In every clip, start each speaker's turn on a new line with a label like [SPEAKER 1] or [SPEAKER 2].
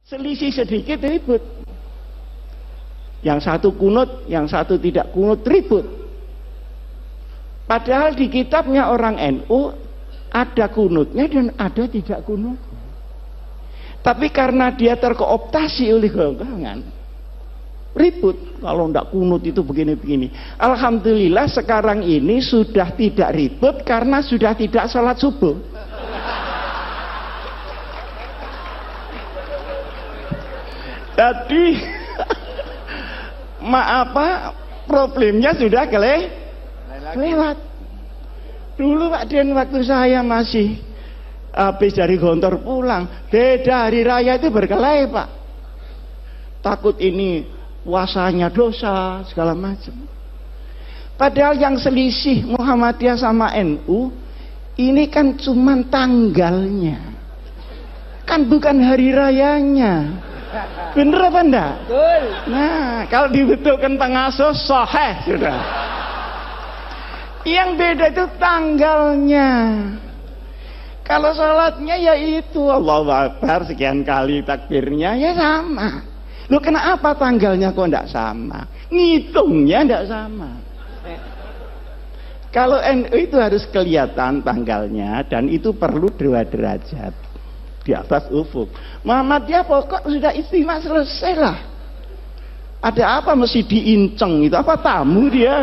[SPEAKER 1] Selisih sedikit ribut. Yang satu kunut, yang satu tidak kunut, ribut. Padahal di kitabnya orang NU ada kunutnya dan ada tidak kunut. Tapi karena dia terkooptasi oleh golongan, ribut. Kalau tidak kunut itu begini-begini. Alhamdulillah sekarang ini sudah tidak ribut karena sudah tidak sholat subuh. Jadi problemnya sudah kelewat. Dulu Pak Den waktu saya masih habis dari Gontor pulang, beda hari raya itu berkelahi Pak. Takut ini puasanya dosa segala macam. Padahal yang selisih Muhammadiyah sama NU ini kan cuma tanggalnya, kan bukan hari rayanya. Bener apa enggak?
[SPEAKER 2] Betul.
[SPEAKER 1] Nah, kalau dibutuhkan pengasuh sahih sudah. Yang beda itu tanggalnya. Kalau sholatnya ya itu Allahu Akbar sekian kali takbirnya ya sama. Loh kenapa tanggalnya kok enggak sama? Ngitungnya enggak sama. Kalau NU itu harus kelihatan tanggalnya dan itu perlu 2 derajat di atas ufuk. Muhammadiyah pokok sudah istimewa selesai lah. Ada apa mesti diinceng itu? Apa tamu dia?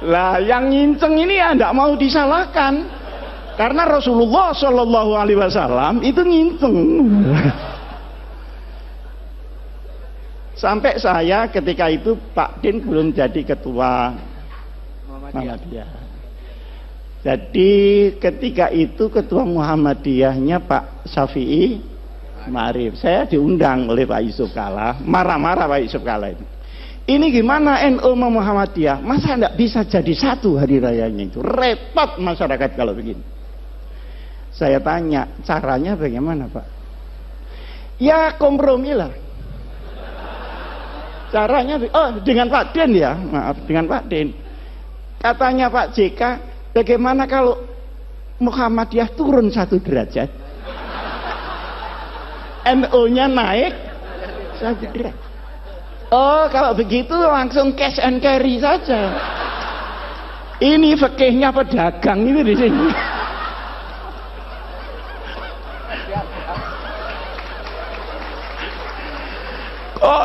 [SPEAKER 1] Lah yang nginceng ini ya tidak mau disalahkan. Karena Rasulullah Shallallahu Alaihi Wasallam itu nginceng. Sampai saya ketika itu Pak Din belum jadi ketua Muhammadiyah. Jadi ketika itu ketua Muhammadiyahnya Pak Syafi'i Ma'arif. Saya diundang oleh Pak Yusuf Kalla, marah-marah Pak Yusuf Kalla itu. Ini gimana NU sama Muhammadiyah? Masa enggak bisa jadi satu hari rayanya itu? Repot masyarakat kalau begini. Saya tanya, caranya bagaimana Pak? Ya kompromi lah. Caranya, dengan Pak Den ya, maaf, dengan Pak Den. Katanya Pak JK, bagaimana kalau Muhammadiyah turun 1 derajat? NU-nya naik 1 derajat. Oh, kalau begitu langsung cash and carry saja. Ini fikihnya pedagang itu di sini. Kok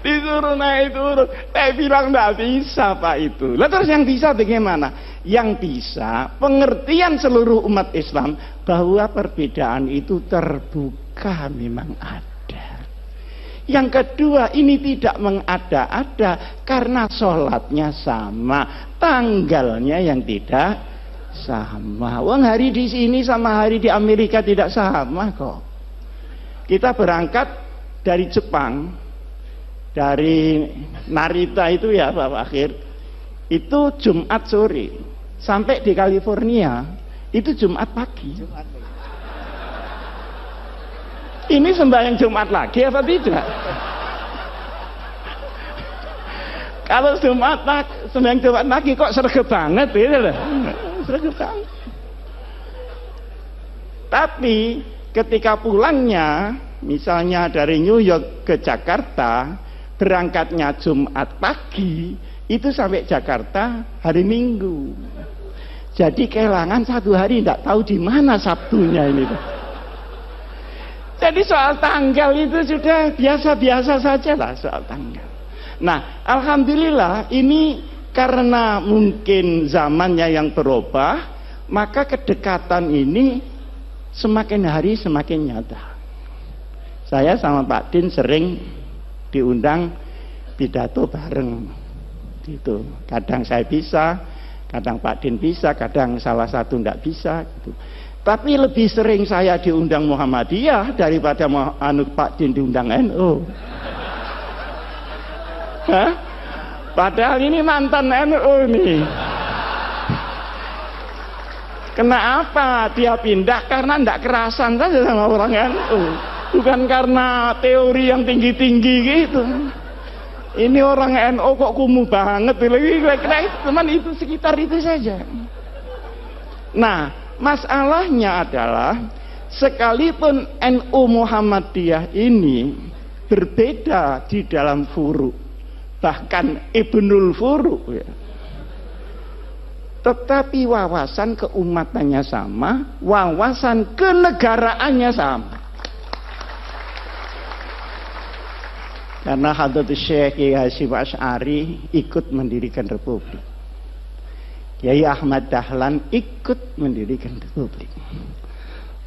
[SPEAKER 1] disuruh naik turun? Saya bilang tidak bisa Pak itu. Lah terus yang bisa bagaimana? Yang bisa pengertian seluruh umat Islam bahwa perbedaan itu terbuka memang ada. Yang kedua, ini tidak mengada-ada karena sholatnya sama, tanggalnya yang tidak sama. Wong hari di sini sama hari di Amerika tidak sama kok. Kita berangkat dari Jepang, dari Narita itu ya Pak Akhir, itu Jumat sore, sampai di California itu Jumat pagi. Ini sembahyang Jumat lagi apa tidak? Kalau sembahyang Jumat lagi kok sregep banget gitu loh. Sregep banget. Tapi ketika pulangnya misalnya dari New York ke Jakarta, berangkatnya Jumat pagi, itu sampai Jakarta hari Minggu. Jadi kehilangan 1 hari, tidak tahu di mana Sabtunya ini. Jadi soal tanggal itu sudah biasa-biasa saja lah soal tanggal. Nah, alhamdulillah ini karena mungkin zamannya yang berubah, maka kedekatan ini semakin hari semakin nyata. Saya sama Pak Din sering diundang pidato bareng gitu. Kadang saya bisa, kadang Pak Din bisa, kadang salah satu tidak bisa gitu. Tapi lebih sering saya diundang Muhammadiyah daripada Pak Din diundang NU. Hah? Padahal ini mantan NU nih. Kenapa dia pindah? Karena tidak kerasan saja sama orang NU. Bukan karena teori yang tinggi-tinggi gitu. Ini orang NU kok kumuh banget. Kira-kira teman itu sekitar itu saja. Nah, masalahnya adalah sekalipun NU Muhammadiyah ini berbeda di dalam furu, bahkan Ibnul Furu ya, tetapi wawasan keumatannya sama, wawasan kenegaraannya sama. Karena Hadratus Syekh Kiai Hasyim Asy'ari ikut mendirikan republik, Kiai Ahmad Dahlan ikut mendirikan republik.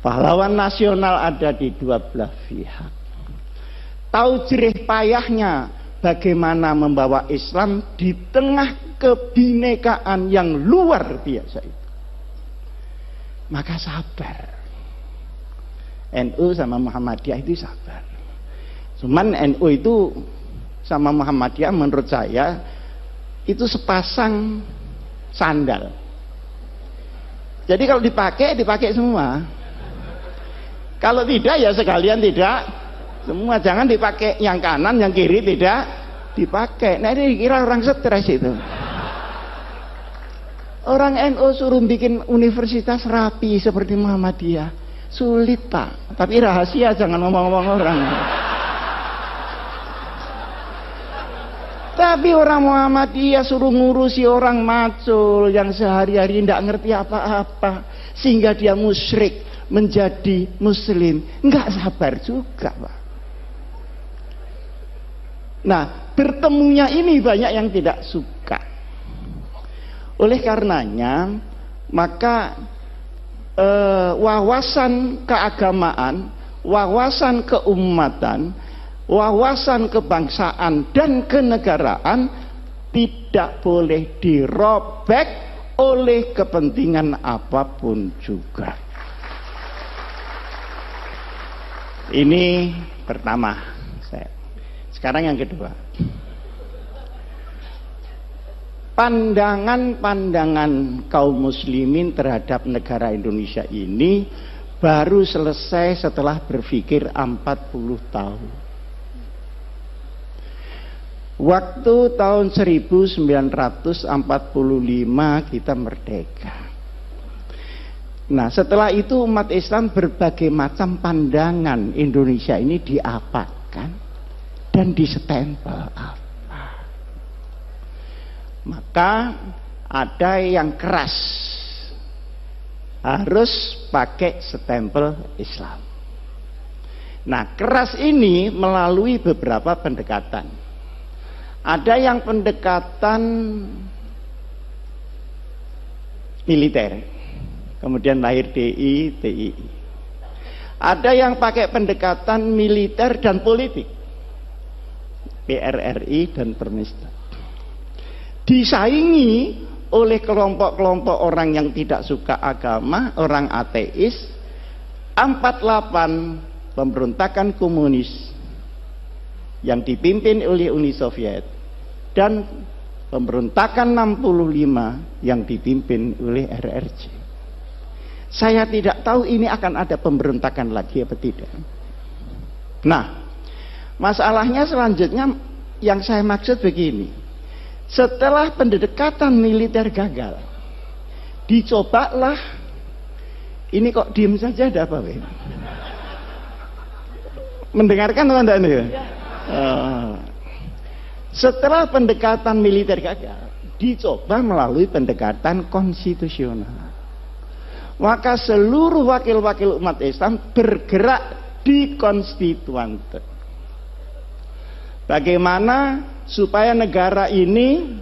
[SPEAKER 1] Pahlawan nasional ada di dua belah pihak. Tahu jerih payahnya bagaimana membawa Islam di tengah kebinekaan yang luar biasa itu. Maka sabar. NU sama Muhammadiyah itu sabar. Cuman NU itu sama Muhammadiyah menurut saya itu sepasang sandal. Jadi kalau dipakai semua. Kalau tidak ya sekalian tidak semua. Jangan dipakai yang kanan, yang kiri tidak dipakai. Nah ini dikira orang stres itu. Orang NU suruh bikin universitas rapi seperti Muhammadiyah. Sulit Pak. Tapi rahasia, jangan ngomong-ngomong orang. Tapi orang Muhammadiyah suruh ngurusi orang macul yang sehari-hari tidak ngerti apa-apa, sehingga dia musyrik menjadi muslim. Enggak sabar juga Pak. Nah, bertemunya ini banyak yang tidak suka. Oleh karenanya, maka wawasan keagamaan, wawasan keumatan, wawasan kebangsaan dan kenegaraan tidak boleh dirobek oleh kepentingan apapun juga. Ini pertama. Sekarang yang kedua. Pandangan-pandangan kaum muslimin terhadap negara Indonesia ini baru selesai setelah berpikir 40 tahun. Waktu tahun 1945 kita merdeka. Nah, setelah itu umat Islam berbagai macam pandangan Indonesia ini diapakan dan distempel apa. Maka ada yang keras, harus pakai stempel Islam. Nah, keras ini melalui beberapa pendekatan. Ada yang pendekatan militer, kemudian lahir DI, TII. Ada yang pakai pendekatan militer dan politik, PRRI dan Permesta. Disaingi oleh kelompok-kelompok orang yang tidak suka agama, orang ateis. 48 pemberontakan komunis yang dipimpin oleh Uni Soviet dan pemberontakan 65 yang dipimpin oleh RRC. Saya tidak tahu ini akan ada pemberontakan lagi apa tidak. Nah, masalahnya selanjutnya yang saya maksud begini. Setelah pendekatan militer gagal, dicobalah, ini kok diem saja ada apa? Mendengarkan teman-teman ya? Setelah pendekatan militer gagal, dicoba melalui pendekatan konstitusional. Maka seluruh wakil-wakil umat Islam bergerak di konstituante. Bagaimana supaya negara ini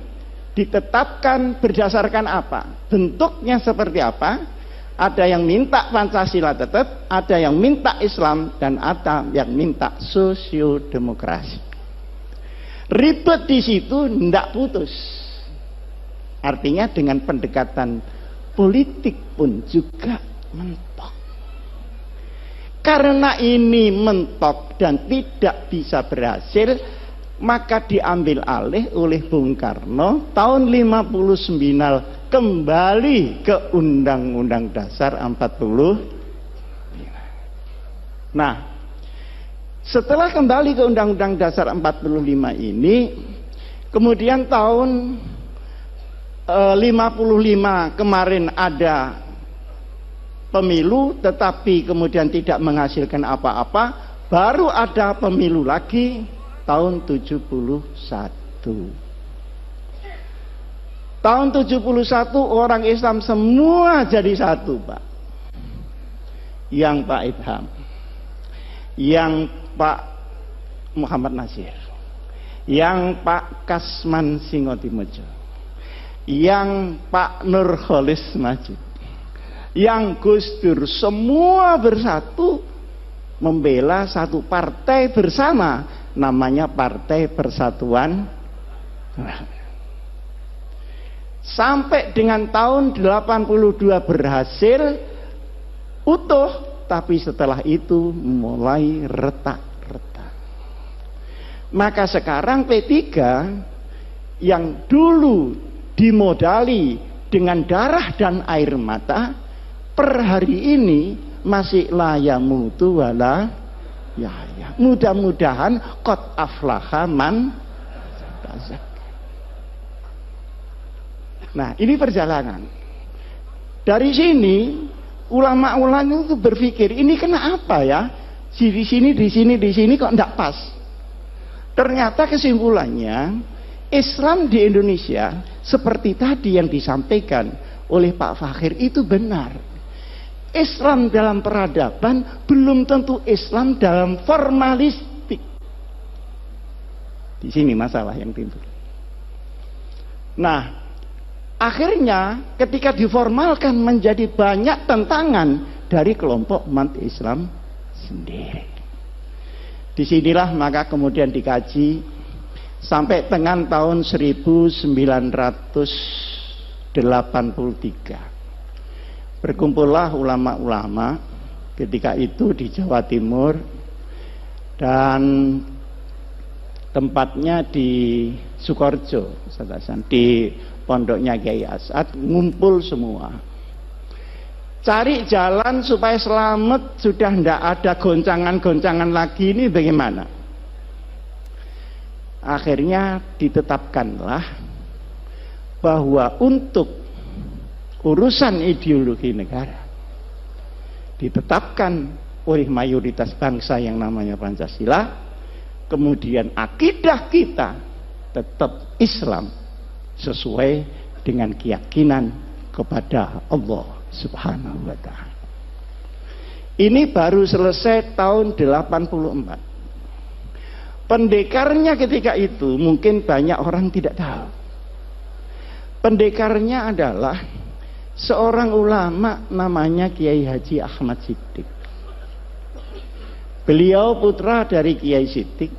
[SPEAKER 1] ditetapkan berdasarkan apa? Bentuknya seperti apa? Ada yang minta Pancasila tetap, ada yang minta Islam, dan ada yang minta sosiodemokrasi. Ribet di situ tidak putus. Artinya dengan pendekatan politik pun juga mentok. Karena ini mentok dan tidak bisa berhasil, maka diambil alih oleh Bung Karno tahun 59 kembali ke Undang-Undang Dasar 45. Nah, setelah kembali ke Undang-Undang Dasar 45 ini, kemudian tahun 55 kemarin ada pemilu tetapi kemudian tidak menghasilkan apa-apa, baru ada pemilu lagi tahun 71. Tahun 71 orang Islam semua jadi satu, Pak. Yang Pak Idham, yang Pak Muhammad Nasir, yang Pak Kasman Singotimojo, yang Pak Nurholis Majid, yang Gus Dur, semua bersatu membela satu partai bersama, namanya Partai Persatuan. Sampai dengan tahun 82 berhasil utuh, tapi setelah itu mulai retak-retak. Maka sekarang P3 yang dulu dimodali dengan darah dan air mata, per hari ini masih la yamutu wala yahya. Mudah-mudahan qad aflaha man tazakka. Nah, ini perjalanan. Dari sini ulama-ulama itu berpikir, ini kenapa ya? Di sini kok enggak pas. Ternyata kesimpulannya, Islam di Indonesia seperti tadi yang disampaikan oleh Pak Fakhir itu benar. Islam dalam peradaban belum tentu Islam dalam formalistik. Di sini masalah yang timbul. Nah, akhirnya ketika diformalkan menjadi banyak tentangan dari kelompok umat Islam sendiri. Disinilah maka kemudian dikaji sampai dengan tahun 1983. Berkumpullah ulama-ulama ketika itu di Jawa Timur dan tempatnya di Sukoharjo, di pondoknya Kiai As'ad, ngumpul semua. Cari jalan supaya selamat, sudah tidak ada goncangan-goncangan lagi, ini bagaimana? Akhirnya ditetapkanlah bahwa untuk urusan ideologi negara ditetapkan oleh mayoritas bangsa yang namanya Pancasila, kemudian akidah kita tetap Islam sesuai dengan keyakinan kepada Allah Subhanahu wa ta'ala. Ini baru selesai tahun 84. Pendekarnya ketika itu mungkin banyak orang tidak tahu. Pendekarnya adalah seorang ulama namanya Kiai Haji Ahmad Siddiq. Beliau putra dari Kiai Siddiq.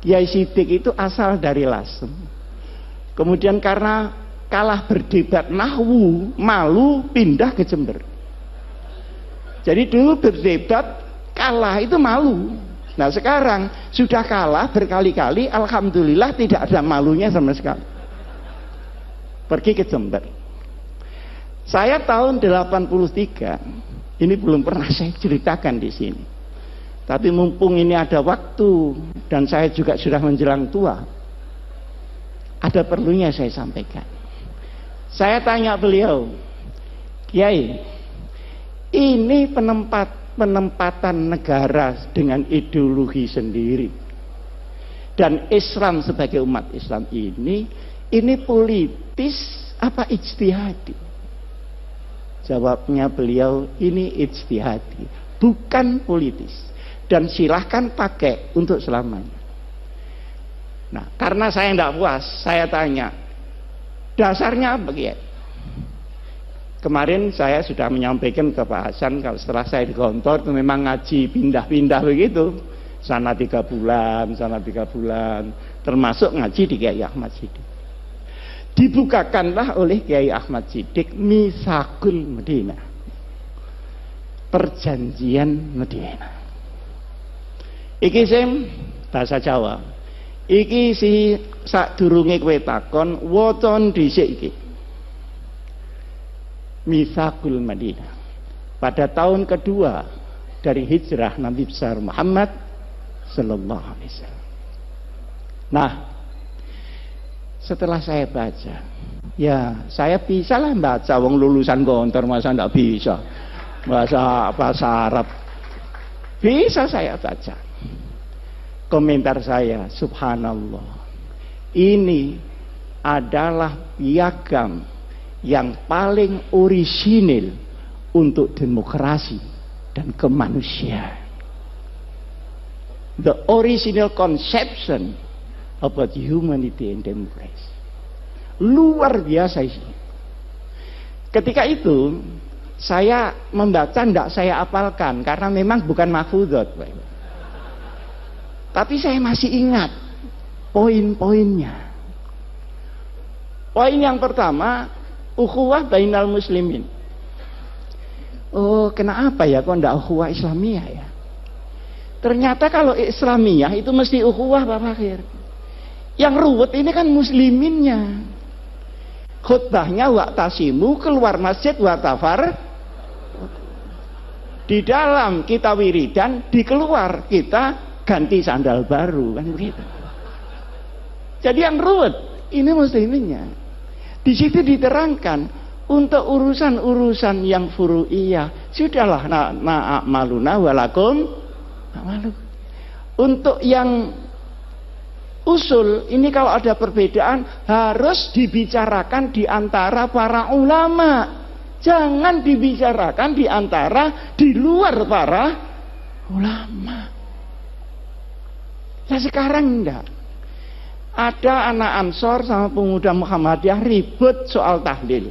[SPEAKER 1] Kiai Siddiq itu asal dari Lasem. Kemudian karena kalah berdebat nahwu, malu pindah ke Jember. Jadi dulu berdebat kalah itu malu. Nah sekarang sudah kalah berkali-kali, alhamdulillah tidak ada malunya sama sekali. Pergi ke Jember. Saya tahun 83, ini belum pernah saya ceritakan di sini. Tapi mumpung ini ada waktu dan saya juga sudah menjelang tua, ada perlunya saya sampaikan. Saya tanya beliau, Kiai, ini penempatan negara dengan ideologi sendiri dan Islam sebagai umat Islam ini politis apa ijtihadi? Jawabnya beliau, ini ijtihadi, bukan politis, dan silahkan pakai untuk selamanya. Nah, karena saya tidak puas, saya tanya, dasarnya apa ya? Kemarin saya sudah menyampaikan ke Pak Hasan, kalau setelah saya di kantor itu memang ngaji pindah-pindah begitu, sana 3 bulan, sana 3 bulan, termasuk ngaji di Kiai Ahmad Siddiq. Dibukakanlah oleh Kiai Ahmad Siddiq Mitsaqul Madinah, perjanjian Madinah. Iki sim bahasa Jawa. Iki si sadurunge kowe takon wocon dhisik iki. Mitsaqul Madinah. Pada tahun kedua dari hijrah Nabi besar Muhammad sallallahu alaihi wasallam. Nah, setelah saya baca, ya saya bisa lah baca, wong lulusan kantor masa ndak bisa. bahasa Arab. Bisa saya baca. Komentar saya, subhanallah. Ini adalah piagam yang paling orisinil untuk demokrasi dan kemanusiaan. The original conception about humanity and democracy. Luar biasa sih. Ketika itu saya membaca, tidak saya apalkan karena memang bukan mahfudot, tapi saya masih ingat poin-poinnya. Poin yang pertama, ukhuwah bainal muslimin. Oh, kenapa ya kok tidak ukhuwah Islamiyah ya? Ternyata kalau Islamiyah itu mesti ukhuwah Pak Fakir. Yang ruwet ini kan musliminnya. Khutbahnya waqtasimu, keluar masjid watafar. Di dalam kita wiridan, di keluar kita ganti sandal baru, kan begitu. Jadi yang ruwet ini musliminnya. Di situ diterangkan untuk urusan-urusan yang furu'iyah sudahlah na'amaluna walakum na'malu. Untuk yang usul ini kalau ada perbedaan harus dibicarakan di antara para ulama. Jangan dibicarakan di antara di luar para ulama. Nah sekarang enggak. Ada anak Ansor sama pemuda Muhammadiyah ribut soal tahlil.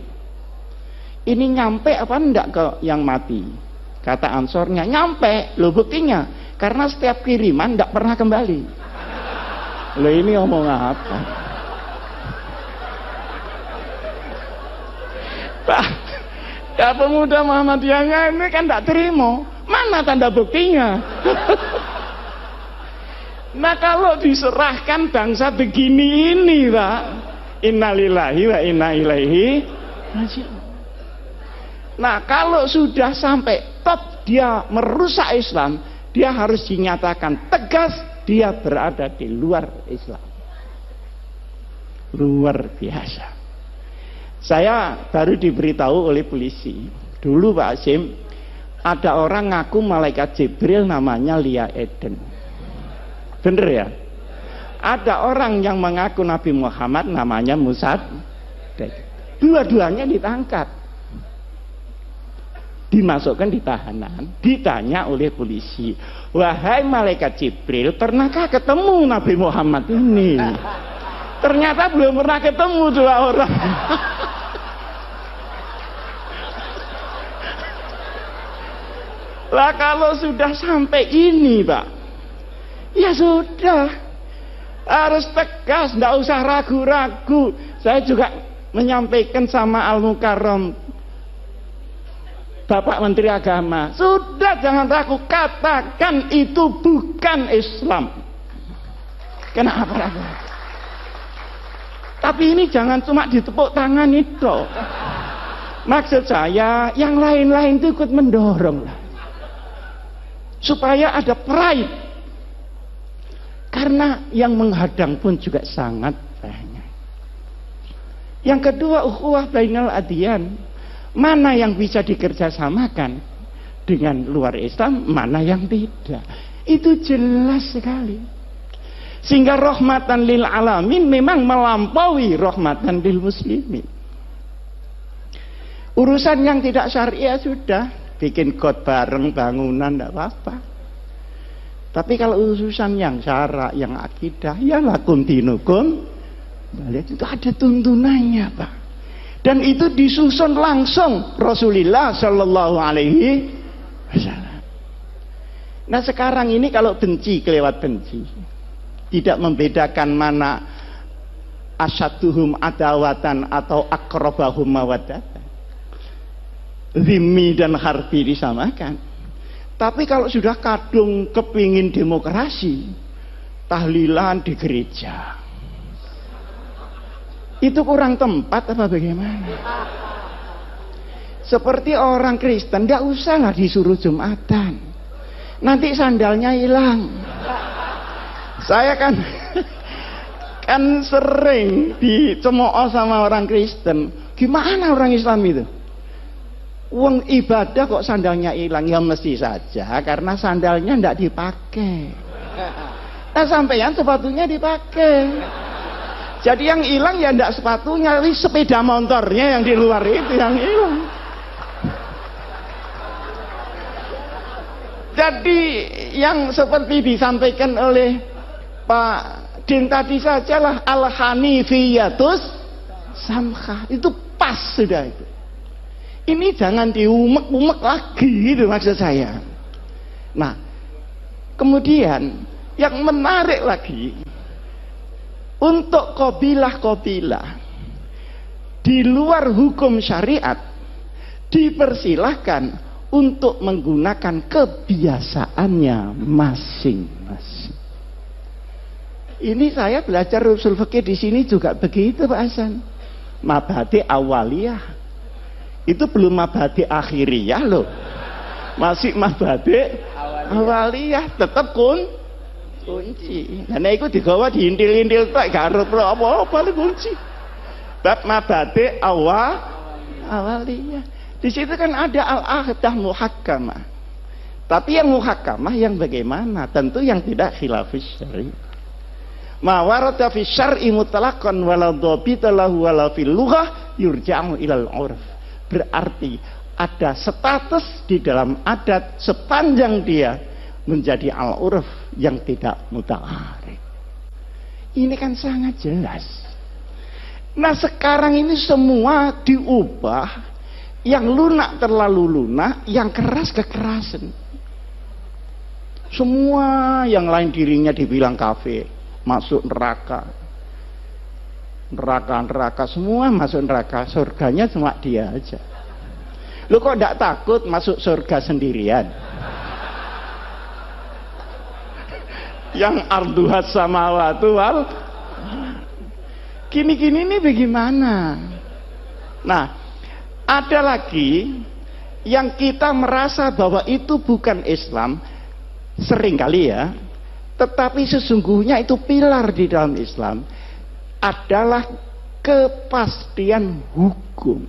[SPEAKER 1] Ini nyampe apa enggak ke yang mati? Kata Ansornya, nyampe. Loh buktinya, karena setiap kiriman enggak pernah kembali. Loh ini omong apa? Ya pemuda Muhammadiyahnya ini kan enggak terima. Mana tanda buktinya? Nah kalau diserahkan bangsa begini ini Pak, innalillahi wa inna ilaihi raji'un. Nah kalau sudah sampai top dia merusak Islam, dia harus dinyatakan tegas dia berada di luar Islam. Luar biasa. Saya baru diberitahu oleh polisi dulu Pak Hasim, ada orang ngaku malaikat Jibril namanya Lia Eden. Bener ya? Ada orang yang mengaku Nabi Muhammad namanya Musa. Dua-duanya ditangkap, dimasukkan di tahanan, ditanya oleh polisi, wahai malaikat Jibril, pernahkah ketemu Nabi Muhammad ini? Ternyata belum pernah ketemu dua orang. Lah kalau sudah sampai ini Pak, ya sudah, harus tegas, tidak usah ragu-ragu. Saya juga menyampaikan sama Al-Mukarram Bapak Menteri Agama, sudah jangan ragu, katakan itu bukan Islam. Kenapa ragu? Tapi ini jangan cuma ditepuk tangan itu. Maksud saya yang lain-lain itu ikut mendorong lah, supaya ada pride. Karena yang menghadang pun juga sangat banyak. Yang kedua, ukhuwah bainal adyan. Mana yang bisa dikerjasamakan dengan luar Islam, mana yang tidak. Itu jelas sekali. Sehingga rahmatan lil alamin memang melampaui rahmatan lil muslimin. Urusan yang tidak syariah sudah, bikin got bareng bangunan tidak apa-apa. Tapi kalau urusan yang syara, yang akidah, ya lakum dinukum, itu ada tuntunannya Pak. Dan itu disusun langsung Rasulullah Shallallahu Alaihi Wasallam. Nah sekarang ini kalau benci kelewat benci, tidak membedakan mana asyaduhum adawatan atau akrobahum mawaddatan, zimmi dan harbi disamakan. Tapi kalau sudah kadung kepingin demokrasi, tahlilan di gereja, itu kurang tempat apa bagaimana? Seperti orang Kristen, tidak usahlah disuruh Jumatan, nanti sandalnya hilang. Saya kan sering dicemooh sama orang Kristen. Gimana orang Islam itu? Wong ibadah kok sandalnya hilang? Ya mesti saja karena sandalnya ndak dipakai. Nah sampeyan sepatunya dipakai. Jadi yang hilang ya ndak sepatunya, tapi sepeda motornya yang di luar itu yang hilang. Jadi yang seperti disampaikan oleh Pak Din tadi sajalah al-hanifiyatus samkhah, itu pas sudah itu. Ini jangan diumek-umek lagi gitu maksud saya. Nah, kemudian yang menarik lagi, untuk qabilah-qabilah di luar hukum syariat dipersilahkan untuk menggunakan kebiasaannya masing-masing. Ini saya belajar usul fikih di sini juga begitu Pak Hasan. Mabhadi awaliyah. Itu belum mabhadi akhiriyah loh. Masih mabhadi awaliyah, tetap kunci. Karena itu digawa diintil-intil tak garut apa-apa kunci. Bab mabhadi awaliyah. Di situ kan ada al-ahdah muhakkamah. Tapi yang muhakkamah yang bagaimana? Tentu yang tidak khilafis syar'i. Ma warada fi syar'i mutlaqan wala dhabita lahu wala fil lughah yurja'u ilal 'urf. Berarti ada status di dalam adat sepanjang dia menjadi al-urf yang tidak muta'arif. Ini kan sangat jelas. Nah sekarang ini semua diubah, yang lunak terlalu lunak, yang keras kekerasan. Semua yang lain dirinya dibilang kafir, masuk neraka. Neraka semua masuk neraka, surganya cuma dia aja. Lu kok tidak takut masuk surga sendirian? Yang arduhat samawatu wal gini-gini ini bagaimana? Nah, ada lagi yang kita merasa bahwa itu bukan Islam, seringkali ya, tetapi sesungguhnya itu pilar di dalam Islam, adalah kepastian hukum.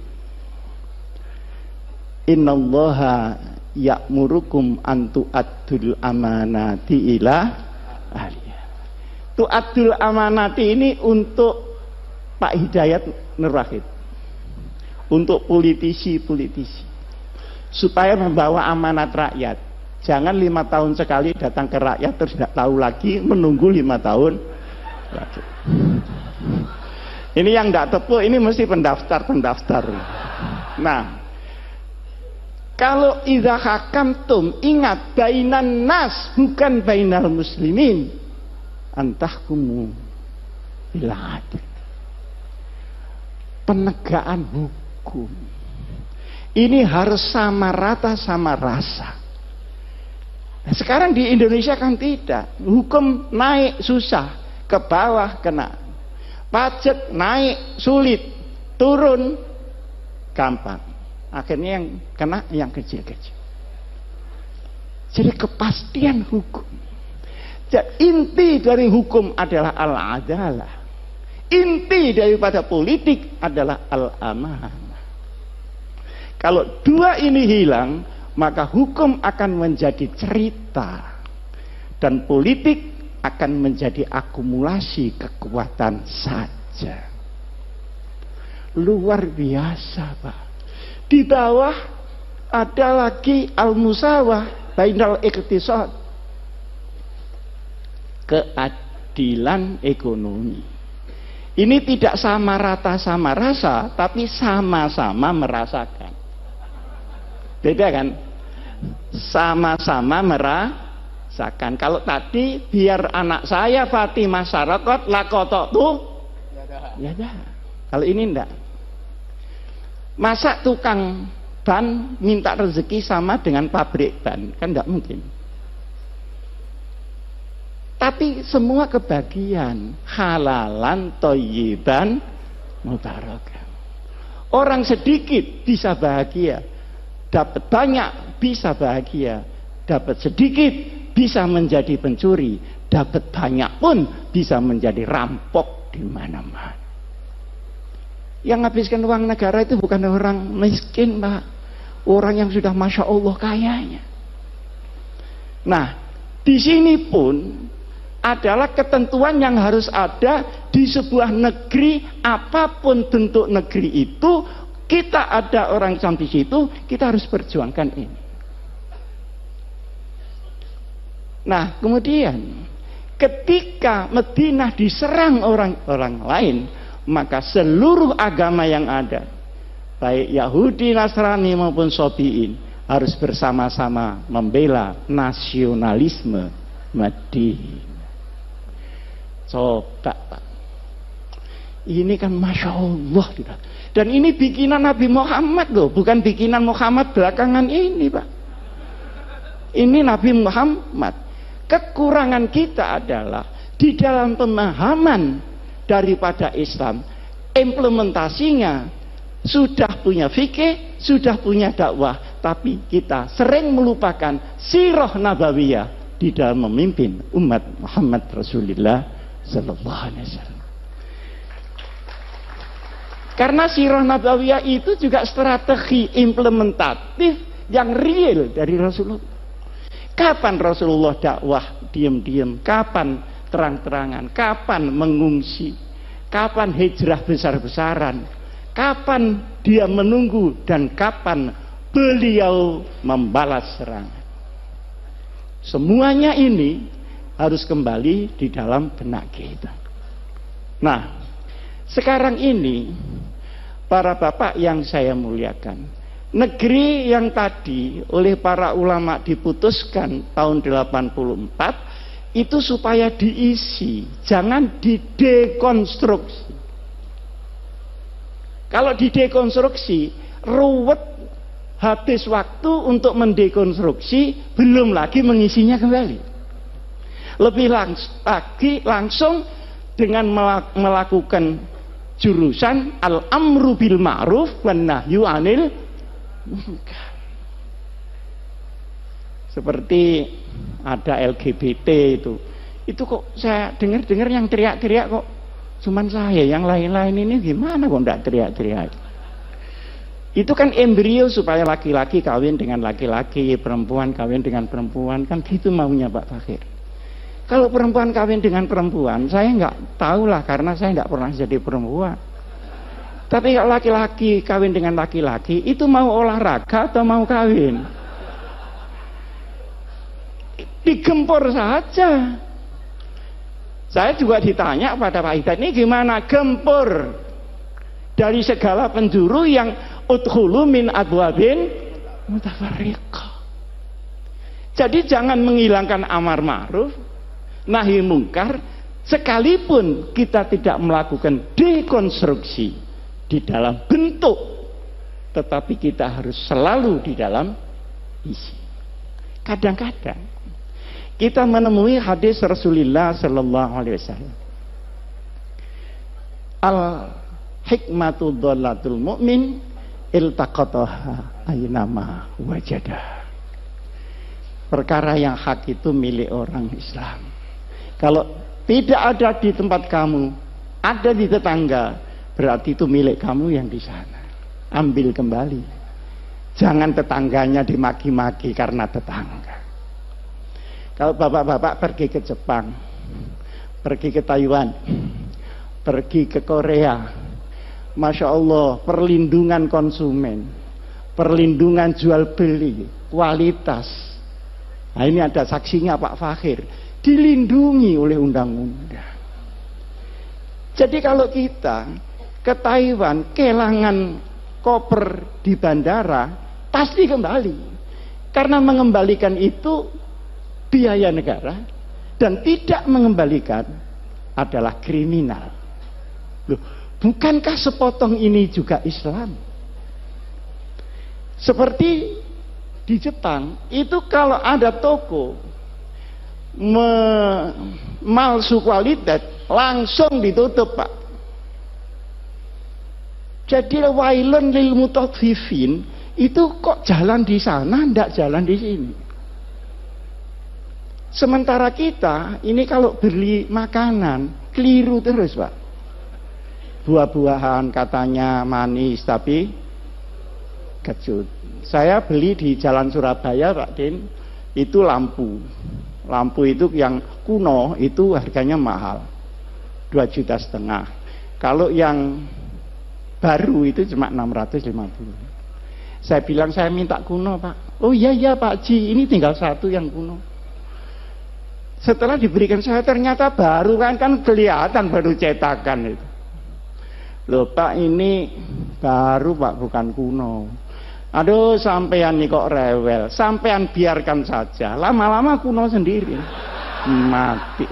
[SPEAKER 1] Innallaha ya'murukum an tu'addul amanati ila ahliha. Tu'addul amanati ini untuk Pak Hidayat Nur Wahid, untuk politisi-politisi, supaya membawa amanat rakyat. Jangan 5 tahun sekali datang ke rakyat terus tidak tahu lagi, menunggu 5 tahun lagi. Ini yang tidak tepu, ini mesti pendaftar. Nah, kalau idza hakamtum, ingat bainan nas bukan bainal muslimin, antahkumu bil adl. Penegakan hukum ini harus sama rata sama rasa. Nah, sekarang di Indonesia kan tidak, hukum naik susah, ke bawah kena. Pajak naik sulit, turun gampang. Akhirnya yang kena yang kecil-kecil. Jadi kepastian hukum. Jadi inti dari hukum adalah al-adalah. Inti daripada politik adalah al-amanah. Kalau dua ini hilang, maka hukum akan menjadi cerita dan politik akan menjadi akumulasi kekuatan saja. Luar biasa Pak. Di bawah ada lagi al-musawah bainal iqtisad, keadilan ekonomi. Ini tidak sama rata sama rasa, tapi sama-sama merasakan. Beda kan? Sama-sama merasakan. Kalau tadi biar anak saya Fatimah Sarakot lakotok tuh, ya dah. Kalau ini enggak. Masa tukang ban minta rezeki sama dengan pabrik ban? Kan enggak mungkin. Tapi semua kebagian, halalan, thayyiban, mubarakan. Orang sedikit bisa bahagia, dapat banyak bisa bahagia, dapat sedikit bisa menjadi pencuri, dapat banyak pun bisa menjadi rampok di mana-mana. Yang habiskan uang negara itu bukan orang miskin Pak, orang yang sudah Masya Allah kayanya. Nah, di sini pun adalah ketentuan yang harus ada di sebuah negeri, apapun bentuk negeri itu, kita ada orang Islam di situ, kita harus perjuangkan ini. Nah, kemudian ketika Madinah diserang orang-orang lain, maka seluruh agama yang ada, baik Yahudi, Nasrani maupun Sobiin, harus bersama-sama membela nasionalisme Madinah. Coba Pak, ini kan Masya Allah, dan ini bikinan Nabi Muhammad loh, bukan bikinan Muhammad belakangan ini Pak. Ini Nabi Muhammad. Kekurangan kita adalah di dalam pemahaman daripada Islam, implementasinya sudah punya fikih, sudah punya dakwah, tapi kita sering melupakan sirah nabawiyah di dalam memimpin umat Muhammad Rasulullah Sallallahu Alaihi Wasallam. Karena sirah nabawiyah itu juga strategi implementatif yang real dari Rasulullah. Kapan Rasulullah dakwah diam-diam, kapan terang-terangan, kapan mengungsi, kapan hijrah besar-besaran, kapan dia menunggu, dan kapan beliau membalas serangan. Semuanya ini harus kembali di dalam benak kita. Nah, sekarang ini para bapak yang saya muliakan, negeri yang tadi oleh para ulama diputuskan tahun 84 itu supaya diisi, jangan didekonstruksi. Kalau didekonstruksi ruwet, habis waktu untuk mendekonstruksi, belum lagi mengisinya kembali. Lebih lagi langsung dengan melakukan jurusan al-amru bil ma'ruf wan nahyu 'anil munkar. Seperti ada LGBT itu kok saya dengar yang teriak-teriak kok cuman saya, yang lain-lain ini gimana kok enggak teriak-teriak. Itu kan embrio supaya laki-laki kawin dengan laki-laki, perempuan kawin dengan perempuan, kan gitu maunya Pak Fakhir. Kalau perempuan kawin dengan perempuan, saya nggak tahu lah, karena saya nggak pernah jadi perempuan. Tapi kalau laki-laki kawin dengan laki-laki, itu mau olahraga atau mau kawin? Digempur saja. Saya juga ditanya pada Pak Hidayat, ini gimana? Gempur dari segala penjuru yang udkhulu min abwabin mutafarriqah. Jadi jangan menghilangkan amar ma'ruf nahi mungkar, sekalipun kita tidak melakukan dekonstruksi di dalam bentuk, tetapi kita harus selalu di dalam isi. Kadang-kadang kita menemui hadis Rasulullah Sallallahu Alaihi Wasallam, al hikmatu dholatul mu'min iltaqataha aynama wajadah. Perkara yang hak itu milik orang Islam. Kalau tidak ada di tempat kamu, ada di tetangga, berarti itu milik kamu yang di sana. Ambil kembali. Jangan tetangganya dimaki-maki karena tetangga. Kalau bapak-bapak pergi ke Jepang, pergi ke Taiwan, pergi ke Korea, Masya Allah, perlindungan konsumen, perlindungan jual beli, kualitas. Nah, ini ada saksinya Pak Fakhir, dilindungi oleh undang-undang. Jadi kalau kita ke Taiwan kehilangan koper di bandara, pasti kembali, karena mengembalikan itu biaya negara, dan tidak mengembalikan adalah kriminal. Loh, bukankah sepotong ini juga Islam? Seperti di Jepang itu, kalau ada toko malsu kualitas langsung ditutup Pak. Jadi wailun lil mutaffifin itu kok jalan di sana, ndak jalan di sini. Sementara kita ini kalau beli makanan keliru terus Pak. Buah-buahan katanya manis tapi kecut. Saya beli di Jalan Surabaya, Pak Din, itu lampu. Lampu itu yang kuno itu harganya mahal, 2,5 juta. Kalau yang baru itu cuma 650. Saya bilang saya minta kuno, Pak. Oh iya Pak Ji, ini tinggal satu yang kuno. Setelah diberikan saya ternyata baru kan kelihatan baru cetakan itu. Loh Pak, ini baru Pak, bukan kuno. Aduh, sampean nih kok rewel. Sampean biarkan saja, lama-lama kuno sendiri. Mati.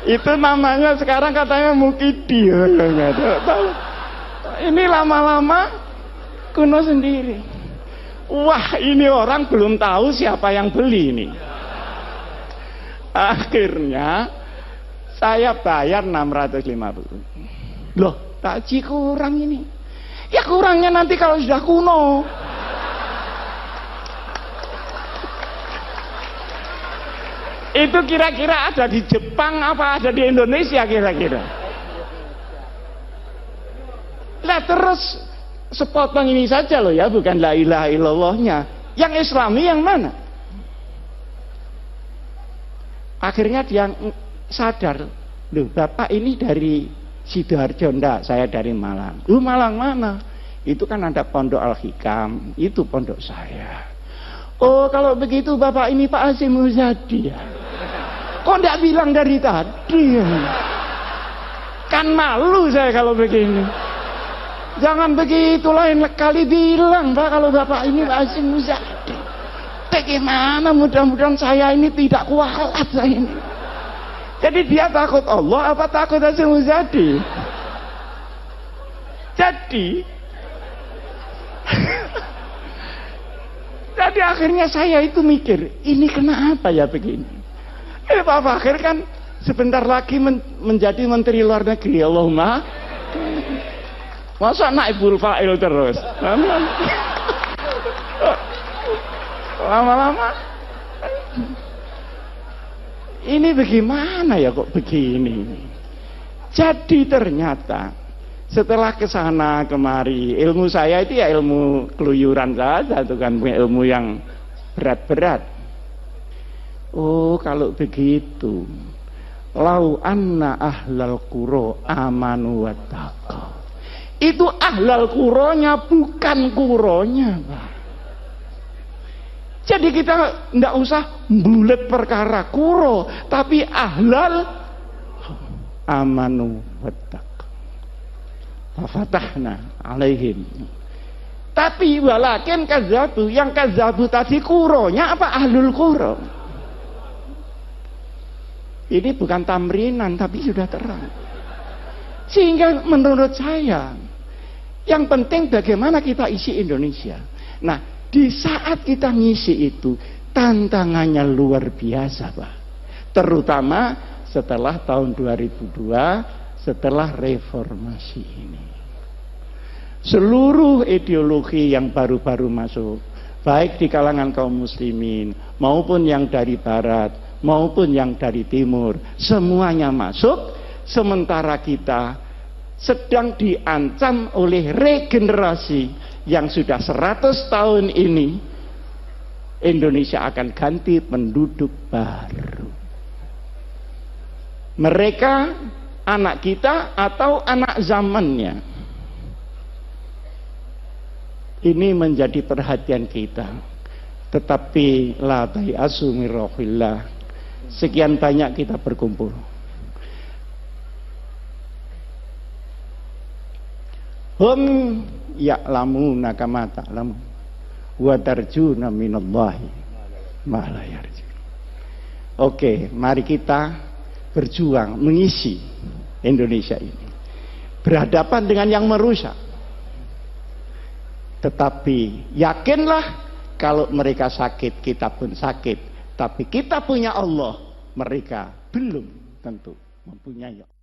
[SPEAKER 1] Itu namanya sekarang katanya mukidi. Ini lama-lama kuno sendiri. Wah, ini orang belum tahu siapa yang beli ini. Akhirnya saya bayar 650. Loh, Pak Ji kurang ini. Ya kurangnya nanti kalau sudah kuno. Itu kira-kira ada di Jepang apa ada di Indonesia kira-kira? Lah terus sepotong ini saja loh ya, bukan la ilaha illallahnya. Yang Islami yang mana? Akhirnya dia sadar, loh Bapak ini dari Sidoarjo, enggak, saya dari Malang. Malang mana? Itu kan ada Pondok Al-Hikam, itu pondok saya. Oh kalau begitu Bapak ini Pak Hasyim Muzadi ya? Kok enggak bilang dari tadi? Kan malu saya kalau begini. Jangan begitu, lain kali bilang Pak kalau Bapak ini Pak Hasyim Muzadi. Bagaimana, mudah-mudahan saya ini tidak kualat saya ini. Jadi dia takut Allah apa takut Hasyim Muzadi? Jadi akhirnya saya itu mikir, ini kenapa ya begini? Pak Fakir kan sebentar lagi menjadi Menteri Luar Negeri. Allahumma, masa naibul fa'il terus? Lama-lama ini bagaimana ya kok begini? Jadi ternyata setelah kesana kemari, ilmu saya itu ya ilmu keluyuran saja, itu kan ilmu yang berat-berat. Oh kalau begitu, lau anna ahlal qura amanu wattaqau. Itu ahlal quronya bukan kuronya, Pak. Jadi kita tidak usah bulet perkara kuro, tapi ahlal amanu wattaqau. Fafatahna alaihim. Tapi walakin kazabu, yang kazabu tadi kuronya apa ahlul kuro? Ini bukan tamrinan tapi sudah terang. Sehingga menurut saya yang penting bagaimana kita isi Indonesia. Nah, di saat kita ngisi itu tantangannya luar biasa, Pak. Terutama setelah tahun 2002, setelah reformasi ini. Seluruh ideologi yang baru-baru masuk, baik di kalangan kaum muslimin maupun yang dari barat maupun yang dari timur, semuanya masuk, sementara kita sedang diancam oleh regenerasi yang sudah 100 tahun ini. Indonesia akan ganti penduduk baru. Mereka anak kita atau anak zamannya. Ini menjadi perhatian kita. Tetapi la tai'asu min rauhillah. Sekian banyak kita berkumpul. Hum ya'lamuna kama ta'lamun wa tarjuna minallahi ma la yarjun. Oke, mari kita berjuang mengisi Indonesia ini. Berhadapan dengan yang merusak. Tetapi yakinlah kalau mereka sakit, kita pun sakit. Tapi kita punya Allah, mereka belum tentu mempunyai Allah.